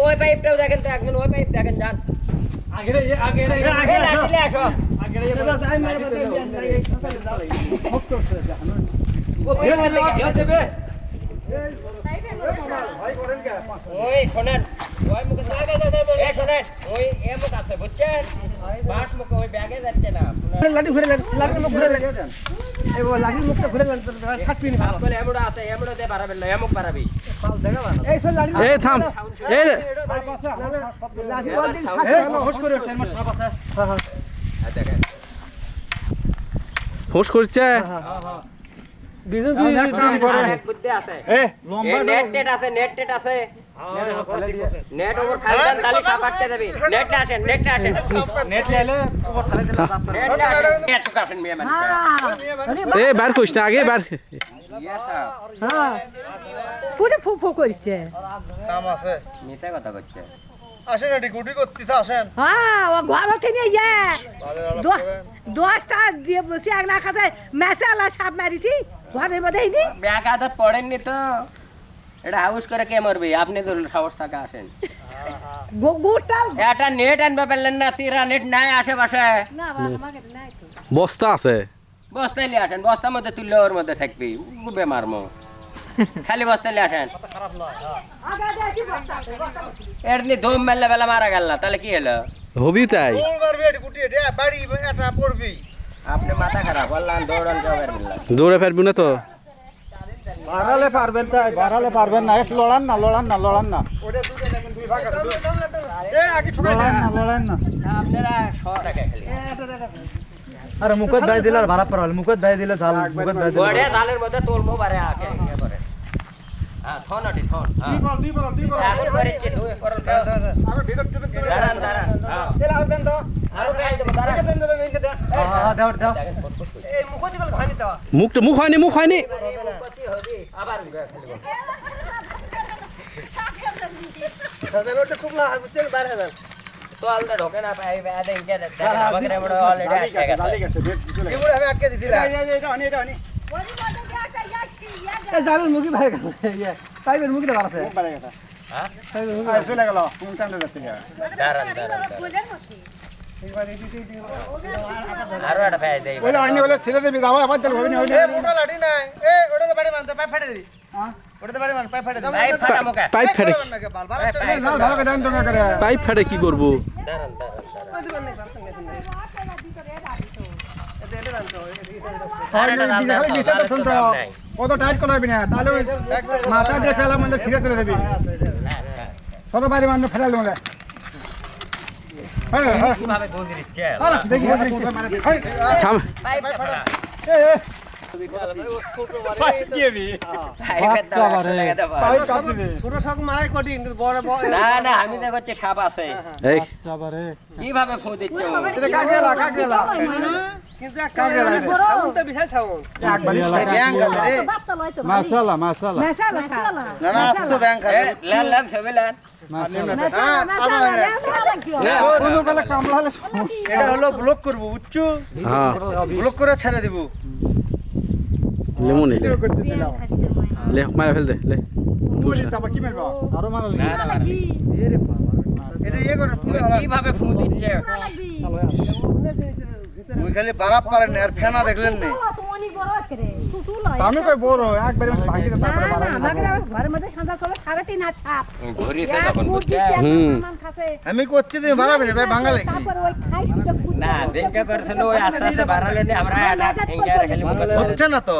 ওই পাইপটাও দেখেন তো একজন ওই পাইপ দেখেন যান ওই শোনেন ওই মুখে শোনেন ওই এ মুখ আছে বুঝছেন বাস মুখে ওই ব্যাগে যাচ্ছে না লাঠি ঘুরে লাঠি মুখ ঘুরে লাগে এই লাঠির মুখটা ঘুরে ছাটবি না বলে এমড়া আছে এমড়া দে বাড়াবেন না এমুক বাড়াবি এই সব লাঠি এই থাম এই লাঠি বল দিন ছাটবি হোস করে ওঠে আমার সাপ আছে হ্যাঁ দেখেন ফোঁস করছে বিজু দুই এক বুদ্ধি আছে এ লম্বা নেট টেট আছে নেট টেট আছে নেট ওভার খাইলেন তালি সাপ আটকে দেবে নেট আসেন নেট লাইলে ওপর ফেলে দিলে বাপ করে নেট সুকাছেন মেয়ে মানে এ বার কইছ না আগে বার হ্যাঁ পুরো ফুফু করছে কাম আছে মিছা কথা কইছে আসেন এটি গুটি করতেছ আসেন হ্যাঁ ও ঘর থেকে ইয়ে 10টা দিয়ে বসে এক না খাতে মেসালা সাপ মারিছি ঘরের মধ্যে নি ব্যাগ আদত পড়েননি তো এটা হাউস করে কে মরবে আপনি তো সাহস থাকে আসেন গোটা এটা নেট আনবে পারলেন না সিরা নেট নাই আশেপাশে না আমার কাছে নাই তো বস্তা আছে বস্তাইলে আসেন বস্তার মধ্যে তুললে ওর মধ্যে থাকবি বেমার মো খালি বস্তাইলে আসেন আগে দেখি বস্তা এর নি ধুম মেললে বেলা মারা গেল না তাহলে কি হলো হবি তাই দৌড় মারবি এটি গুটি এটি বাড়ি এটা পড়বি আপনি মাথা খারাপ বললাম দৌড়ান জবের মিল্লা দৌড়ে ফেরবি না তো বাড়ালে পারবেন না একটু লড়ান না ওটা দুই ভাগ আছে এ আগে ঠুকাই দেন লড়ান না আপনারা শহর থাকে খালি আরে মুকত ভাই দিলার ভাড়া পড়াল মুকত ভাই দিলে ঝাল মুকত ভাই গোড়ে ধানের মধ্যে তোর মো বারে আকে কে করে হ্যাঁ থন আটি থন হ্যাঁ দুই বল এখন করে কি দুই করল আগে ভিতর দাঁড়ান হ্যাঁ তেল আর দেন তো আরো খাই দেব দাঁড়ান দেন হ্যাঁ দাও এই মুখ দিকে ভানি দাও মুখ হয়নি কত হবে আবার খালি বল দাদা ওটা টুকলা চল বাইরে যান তো আলদা ঢোকে না পাই বাদে ইনকে আমাদের আমরা অলরেডি আটকে গেছে এগুলো আমি আটকে দিছিলাম এটা এই জালের মুখি বাইরে গেল ইয়ে পাইপের মুখটা ভালো আছে হ্যাঁ পাইপের মুখ চলে গেল কোন টাইমে যাচ্ছে দাঁড়ান আরো একটা পাই দেই ওইলে আইনি বলে ছেলে দেবি দাও আবার চল হবে না এ মোটা লাঠি নাই এ ওটাতে বাড়ি মারতে পাইপ ফাটে দিবি হ্যাঁ ওটাতে বাড়ি মার পাইপ ফাটে দিবি পাইপ ফাটা মুখে পাইপ ফেটে বাল বাল লাল ভালো করে দেন তো করে পাইপ ফেটে কি করবো দাঁড়ান কত টাইট করাবি না তাহলে ওই মাথা দিয়ে ফেলা মানে ছিঁড়ে চলে যাবি কত বাড়ি মানে ফেলাল বলে কিভাবে দৌড় দিচ্ছে দেখি থাম পাইপ ফাটা ছোট সব মারাই কঠিন কিন্তু বড় না আমি তো করছি সাপ আছে এই কিভাবে ফু দিচ্ছে কাকেলা কিন্তু সাউন্ড তো বিশাল সাউন্ড ব্যাংক আছে রে বাচ্চা লয় তো মাশাআল্লাহ মেসালা না না আজ তো ব্যাংক আছে লাল সেবেলান কোনো বেলা কামলা হলে এটা হলো ব্লক করব বুঝছো হ্যাঁ ব্লক করে ছেড়ে দিব লেমন লে মারা ফেল দে লে কি মারবা আরো মারলে এটা ইয়ে করে পুরো কিভাবে ফু দিচ্ছে ওই খালি বারাপ পারে না আর ফেনা দেখলেন না আমি কই বড় একবারে ভাঙি দিতে তারপরে ঘরের মধ্যে সন্ধ্যা চলে 3.5 হাত ছাপ ঘুরিছে তখন বুঝছে আমি করছি তুমি বাড়াবে না ভাই ভাঙা লাগি তারপরে ওই খাই সুযোগ না দিনকে করছিল ওই আস্তে আস্তে বাড়ালে আমরা এটা ইনকে খালি হচ্ছে না তো